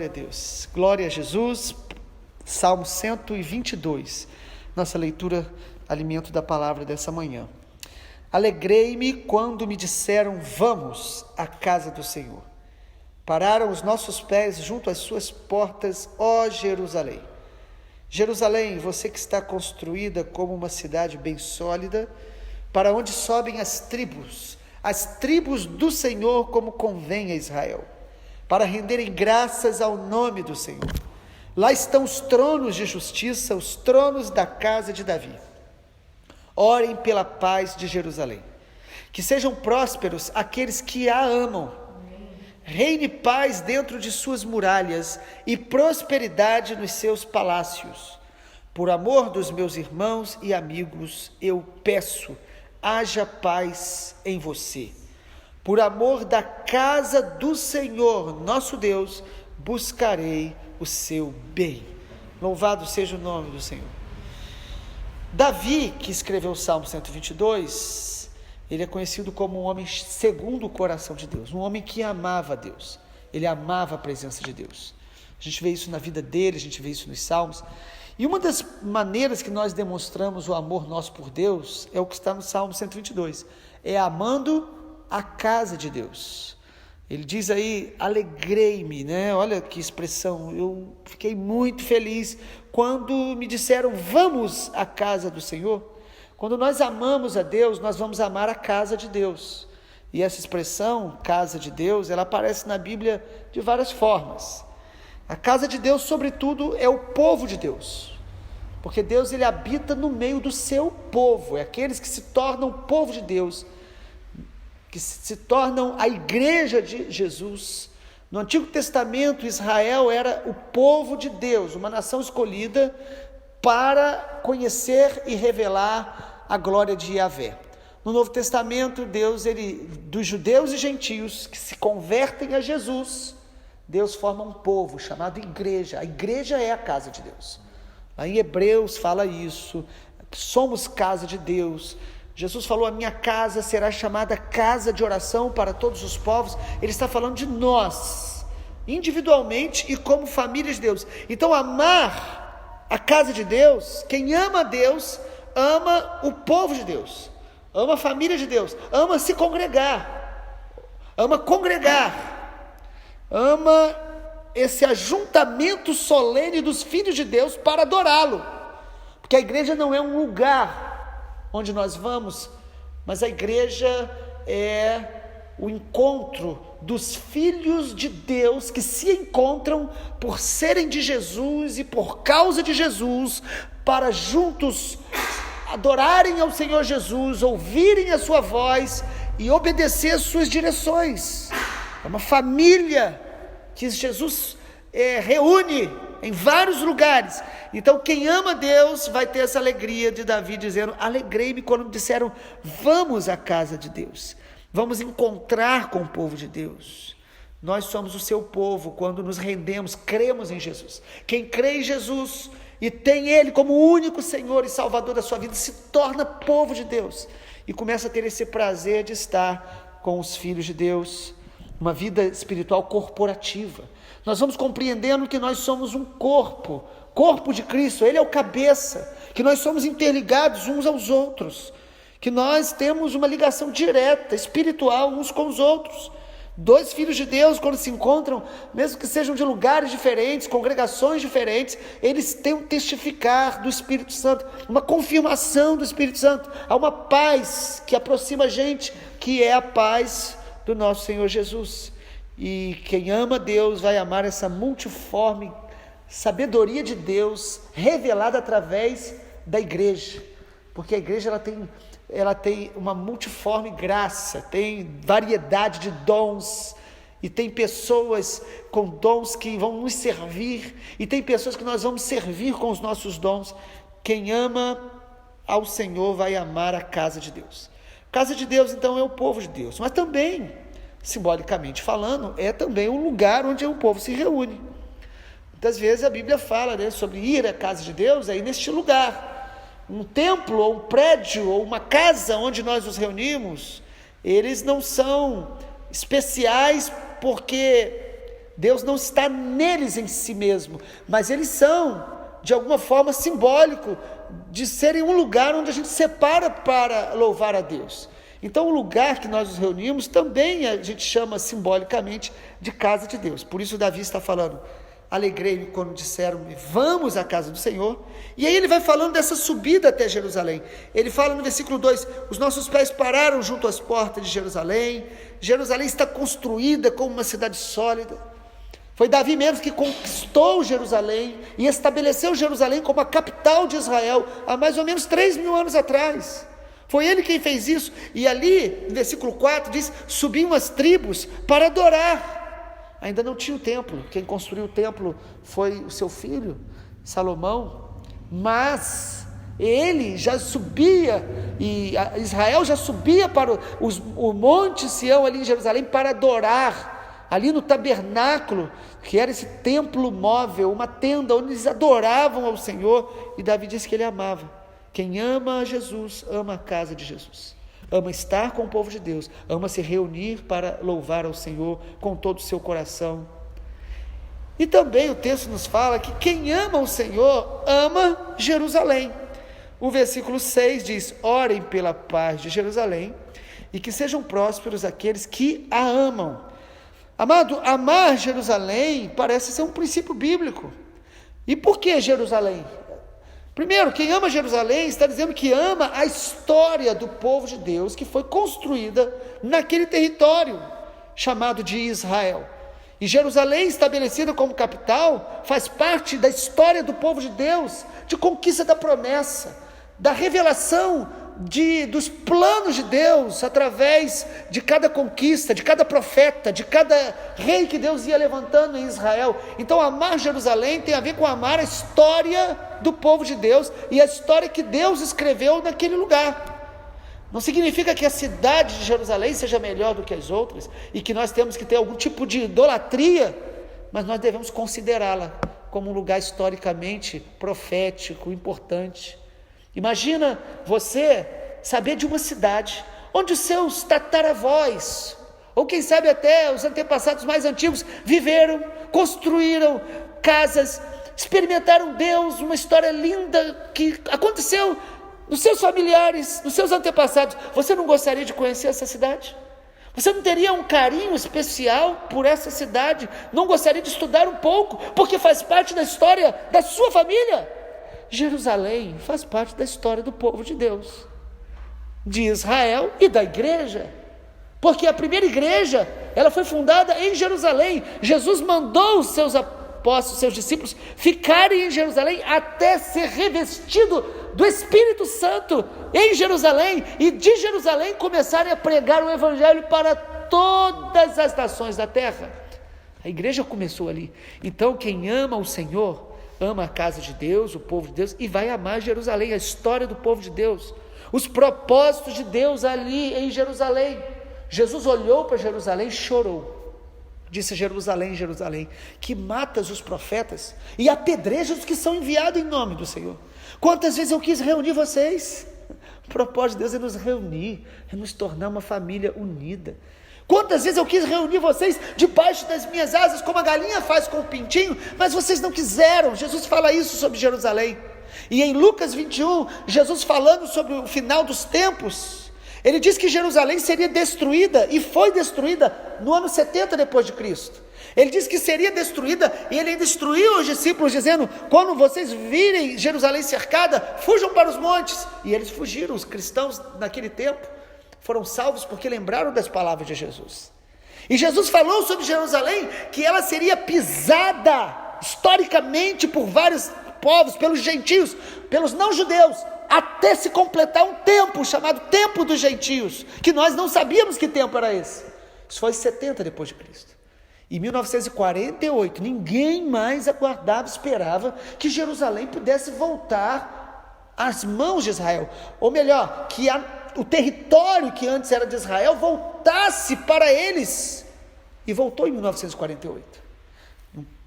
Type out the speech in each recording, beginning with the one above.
Glória a Deus, glória a Jesus. Salmo 122, nossa leitura, alimento da palavra dessa manhã. Alegrei-me quando me disseram: vamos à casa do Senhor. Pararam os nossos pés junto às suas portas, ó Jerusalém. Jerusalém, você que está construída como uma cidade bem sólida, para onde sobem as tribos do Senhor, como convém a Israel, para renderem graças ao nome do Senhor. Lá estão os tronos de justiça, os tronos da casa de Davi. Orem pela paz de Jerusalém. Que sejam prósperos aqueles que a amam. Reine paz dentro de suas muralhas e prosperidade nos seus palácios. Por amor dos meus irmãos e amigos, eu peço, haja paz em você. Por amor da casa do Senhor, nosso Deus, buscarei o seu bem. Louvado seja o nome do Senhor. Davi, que escreveu o Salmo 122, ele é conhecido como um homem segundo o coração de Deus, um homem que amava a Deus, ele amava a presença de Deus. A gente vê isso na vida dele, a gente vê isso nos Salmos, e uma das maneiras que nós demonstramos o amor nosso por Deus, é o que está no Salmo 122, é amando a casa de Deus. Ele diz aí, alegrei-me, né? Olha que expressão, eu fiquei muito feliz quando me disseram: vamos à casa do Senhor. Quando nós amamos a Deus, nós vamos amar a casa de Deus. E essa expressão, casa de Deus, ela aparece na Bíblia de várias formas. A casa de Deus, sobretudo, é o povo de Deus, porque Deus, ele habita no meio do seu povo, é aqueles que se tornam povo de Deus, que se tornam a igreja de Jesus. No Antigo Testamento, Israel era o povo de Deus, uma nação escolhida para conhecer e revelar a glória de Yahvé. No Novo Testamento, Deus, dos judeus e gentios que se convertem a Jesus, Deus forma um povo chamado igreja. A igreja é a casa de Deus. Lá em Hebreus fala isso, somos casa de Deus. Jesus falou: a minha casa será chamada casa de oração para todos os povos. Ele está falando de nós, individualmente e como família de Deus. Então, amar a casa de Deus, quem ama a Deus, ama o povo de Deus, ama a família de Deus, ama se congregar, ama esse ajuntamento solene dos filhos de Deus para adorá-lo. Porque a igreja não é um lugar onde nós vamos, mas a igreja é o encontro dos filhos de Deus que se encontram por serem de Jesus e por causa de Jesus, para juntos adorarem ao Senhor Jesus, ouvirem a sua voz e obedecer as suas direções. É uma família que Jesus reúne em vários lugares. Então, quem ama Deus vai ter essa alegria de Davi dizendo: alegrei-me quando me disseram: vamos à casa de Deus, vamos encontrar com o povo de Deus. Nós somos o seu povo quando nos rendemos, cremos em Jesus. Quem crê em Jesus e tem Ele como o único Senhor e Salvador da sua vida, se torna povo de Deus e começa a ter esse prazer de estar com os filhos de Deus, uma vida espiritual corporativa. Nós vamos compreendendo que nós somos um corpo de Cristo, Ele é o cabeça, que nós somos interligados uns aos outros, que nós temos uma ligação direta, espiritual, uns com os outros. Dois filhos de Deus, quando se encontram, mesmo que sejam de lugares diferentes, congregações diferentes, eles têm um testificar do Espírito Santo, uma confirmação do Espírito Santo. Há uma paz que aproxima a gente, que é a paz do nosso Senhor Jesus. E quem ama Deus vai amar essa multiforme sabedoria de Deus revelada através da igreja, porque a igreja ela tem uma multiforme graça, tem variedade de dons, e tem pessoas com dons que vão nos servir, e tem pessoas que nós vamos servir com os nossos dons. Quem ama ao Senhor vai amar a casa de Deus. Casa de Deus, então, é o povo de Deus, mas também, simbolicamente falando, é também um lugar onde o povo se reúne. Muitas vezes a Bíblia fala, né, sobre ir à casa de Deus, aí neste lugar, um templo, ou um prédio, ou uma casa onde nós nos reunimos, eles não são especiais porque Deus não está neles em si mesmo, mas eles são, de alguma forma, simbólico de serem um lugar onde a gente separa para louvar a Deus. Então, o lugar que nós nos reunimos também a gente chama simbolicamente de casa de Deus. Por isso Davi está falando: alegrei-me quando disseram-me, vamos à casa do Senhor. E aí ele vai falando dessa subida até Jerusalém. Ele fala no versículo 2, os nossos pés pararam junto às portas de Jerusalém. Jerusalém está construída como uma cidade sólida. Foi Davi mesmo que conquistou Jerusalém e estabeleceu Jerusalém como a capital de Israel há mais ou menos 3.000 anos atrás. Foi ele quem fez isso. E ali, no versículo 4, diz, subiam as tribos para adorar. Ainda não tinha o templo. Quem construiu o templo foi o seu filho, Salomão. Mas ele já subia, e Israel já subia para o monte Sião ali em Jerusalém para adorar. Ali no tabernáculo, que era esse templo móvel, uma tenda onde eles adoravam ao Senhor. E Davi disse que ele amava. Quem ama a Jesus, ama a casa de Jesus, ama estar com o povo de Deus, ama se reunir para louvar ao Senhor com todo o seu coração. E também o texto nos fala que quem ama o Senhor, ama Jerusalém. O versículo 6 diz, orem pela paz de Jerusalém, e que sejam prósperos aqueles que a amam. Amado, amar Jerusalém parece ser um princípio bíblico. E por que Jerusalém? Primeiro, quem ama Jerusalém está dizendo que ama a história do povo de Deus que foi construída naquele território chamado de Israel. E Jerusalém, estabelecida como capital, faz parte da história do povo de Deus, de conquista da promessa, da revelação dos planos de Deus, através de cada conquista, de cada profeta, de cada rei que Deus ia levantando em Israel. Então amar Jerusalém tem a ver com amar a história do povo de Deus, e a história que Deus escreveu naquele lugar. Não significa que a cidade de Jerusalém seja melhor do que as outras, e que nós temos que ter algum tipo de idolatria, mas nós devemos considerá-la como um lugar historicamente profético, importante. Imagina você saber de uma cidade onde os seus tataravós, ou quem sabe até os antepassados mais antigos, viveram, construíram casas, experimentaram Deus, uma história linda que aconteceu nos seus familiares, nos seus antepassados. Você não gostaria de conhecer essa cidade? Você não teria um carinho especial por essa cidade? Não gostaria de estudar um pouco, porque faz parte da história da sua família? Jerusalém faz parte da história do povo de Deus, de Israel e da igreja, porque a primeira igreja, ela foi fundada em Jerusalém. Jesus mandou os seus apóstolos, seus discípulos, ficarem em Jerusalém até ser revestido do Espírito Santo em Jerusalém, e de Jerusalém começarem a pregar o evangelho para todas as nações da terra. A igreja começou ali. Então quem ama o Senhor, ama a casa de Deus, o povo de Deus, e vai amar Jerusalém, a história do povo de Deus, os propósitos de Deus ali em Jerusalém. Jesus olhou para Jerusalém e chorou. Disse: Jerusalém, Jerusalém, que matas os profetas e apedrejas os que são enviados em nome do Senhor. Quantas vezes eu quis reunir vocês? O propósito de Deus é nos reunir, é nos tornar uma família unida. Quantas vezes eu quis reunir vocês debaixo das minhas asas, como a galinha faz com o pintinho, mas vocês não quiseram. Jesus fala isso sobre Jerusalém. E em Lucas 21, Jesus falando sobre o final dos tempos, ele diz que Jerusalém seria destruída, e foi destruída no ano 70 depois de Cristo. Ele diz que seria destruída, e ele ainda instruiu os discípulos, dizendo: quando vocês virem Jerusalém cercada, fujam para os montes. E eles fugiram. Os cristãos naquele tempo foram salvos porque lembraram das palavras de Jesus. E Jesus falou sobre Jerusalém que ela seria pisada historicamente por vários povos, pelos gentios, pelos não judeus, até se completar um tempo chamado tempo dos gentios, que nós não sabíamos que tempo era esse. Isso foi 70 depois de Cristo. Em 1948, ninguém mais aguardava, esperava que Jerusalém pudesse voltar às mãos de Israel, ou melhor, que o território que antes era de Israel voltasse para eles, e voltou em 1948.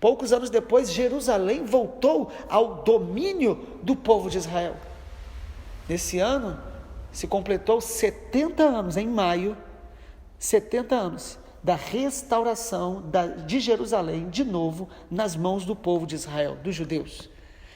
Poucos anos depois, Jerusalém voltou ao domínio do povo de Israel. Nesse ano, se completou 70 anos, em maio, 70 anos, da restauração de Jerusalém, de novo, nas mãos do povo de Israel, dos judeus.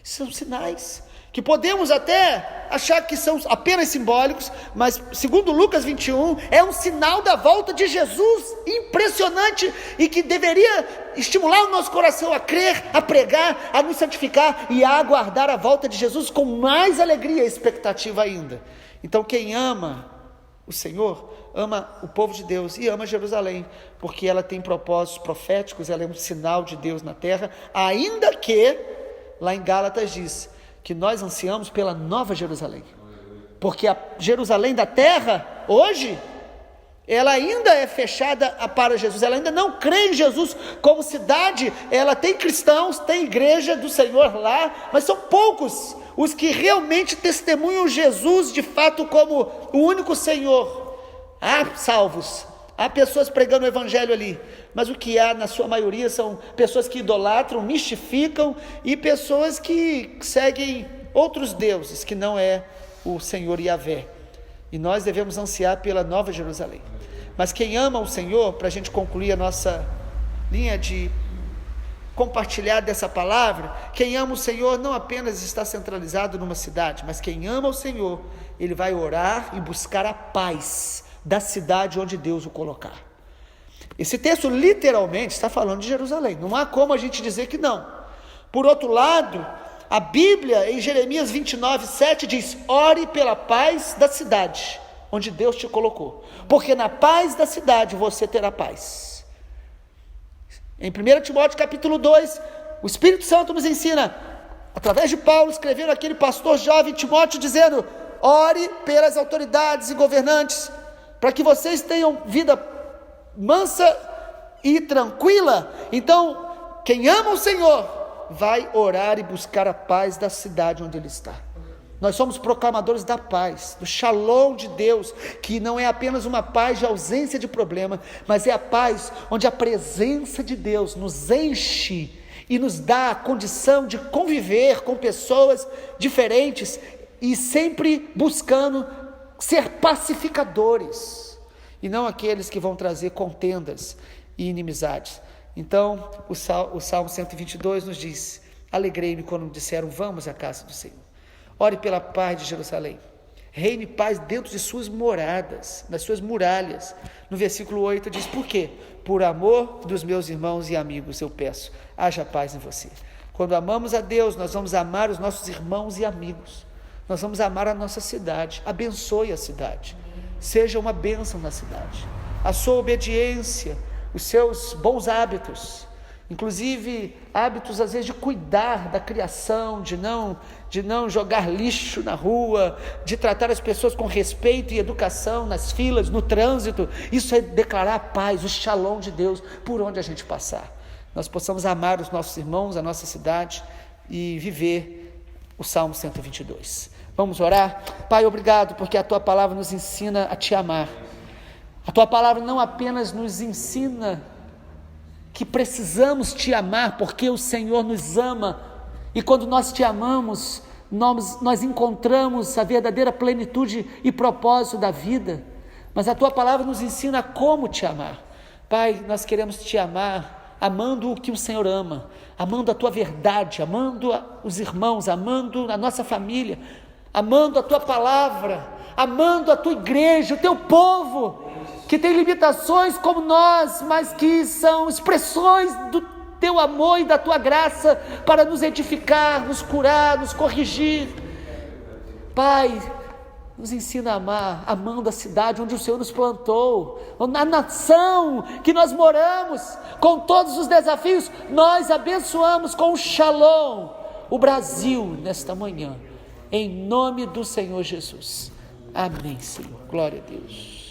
São sinais que podemos até achar que são apenas simbólicos, mas segundo Lucas 21, é um sinal da volta de Jesus, impressionante, e que deveria estimular o nosso coração a crer, a pregar, a nos santificar e a aguardar a volta de Jesus com mais alegria e expectativa ainda. Então quem ama o Senhor, ama o povo de Deus e ama Jerusalém, porque ela tem propósitos proféticos, ela é um sinal de Deus na terra, ainda que, lá em Gálatas diz, que nós ansiamos pela nova Jerusalém, porque a Jerusalém da terra, hoje, ela ainda é fechada para Jesus, ela ainda não crê em Jesus como cidade, ela tem cristãos, tem igreja do Senhor lá, mas são poucos os que realmente testemunham Jesus de fato como o único Senhor. Há salvos, há pessoas pregando o evangelho ali, mas o que há na sua maioria são pessoas que idolatram, mistificam, e pessoas que seguem outros deuses, que não é o Senhor Yahvé. E nós devemos ansiar pela nova Jerusalém. Mas quem ama o Senhor, para a gente concluir a nossa linha de compartilhar dessa palavra, quem ama o Senhor não apenas está centralizado numa cidade, mas quem ama o Senhor, ele vai orar e buscar a paz da cidade onde Deus o colocar. Esse texto literalmente está falando de Jerusalém, não há como a gente dizer que não. Por outro lado, a Bíblia em Jeremias 29:7 diz: ore pela paz da cidade onde Deus te colocou, porque na paz da cidade você terá paz. Em 1 Timóteo capítulo 2, o Espírito Santo nos ensina, através de Paulo, escrevendo aquele pastor jovem Timóteo, dizendo: ore pelas autoridades e governantes, para que vocês tenham vida mansa e tranquila. Então, quem ama o Senhor, vai orar e buscar a paz da cidade onde ele está. Nós somos proclamadores da paz, do shalom de Deus, que não é apenas uma paz de ausência de problema, mas é a paz onde a presença de Deus nos enche e nos dá a condição de conviver com pessoas diferentes e sempre buscando ser pacificadores, e não aqueles que vão trazer contendas e inimizades. Então, o Salmo 122 nos diz: alegrei-me quando me disseram, vamos à casa do Senhor. Ore pela paz de Jerusalém, reine paz dentro de suas moradas, nas suas muralhas. No versículo 8 diz: por quê? Por amor dos meus irmãos e amigos eu peço, haja paz em você. Quando amamos a Deus, nós vamos amar os nossos irmãos e amigos, nós vamos amar a nossa cidade. Abençoe a cidade, seja uma bênção na cidade, a sua obediência, os seus bons hábitos, inclusive hábitos às vezes de cuidar da criação, de não jogar lixo na rua, de tratar as pessoas com respeito e educação nas filas, no trânsito. Isso é declarar a paz, o shalom de Deus por onde a gente passar. Nós possamos amar os nossos irmãos, a nossa cidade e viver o Salmo 122. Vamos orar? Pai, obrigado porque a Tua palavra nos ensina a Te amar. A Tua palavra não apenas nos ensina que precisamos Te amar, porque o Senhor nos ama, e quando nós Te amamos, nós encontramos a verdadeira plenitude e propósito da vida, mas a Tua palavra nos ensina como Te amar. Pai, nós queremos Te amar, amando o que o Senhor ama, amando a Tua verdade, amando os irmãos, amando a nossa família, amando a Tua palavra, amando a Tua igreja, o Teu povo, que tem limitações como nós, mas que são expressões do Teu amor e da Tua graça para nos edificar, nos curar, nos corrigir. Pai, nos ensina a amar, amando a cidade onde o Senhor nos plantou, na nação que nós moramos, com todos os desafios. Nós abençoamos com o shalom o Brasil nesta manhã, em nome do Senhor Jesus. Amém, Senhor. Glória a Deus.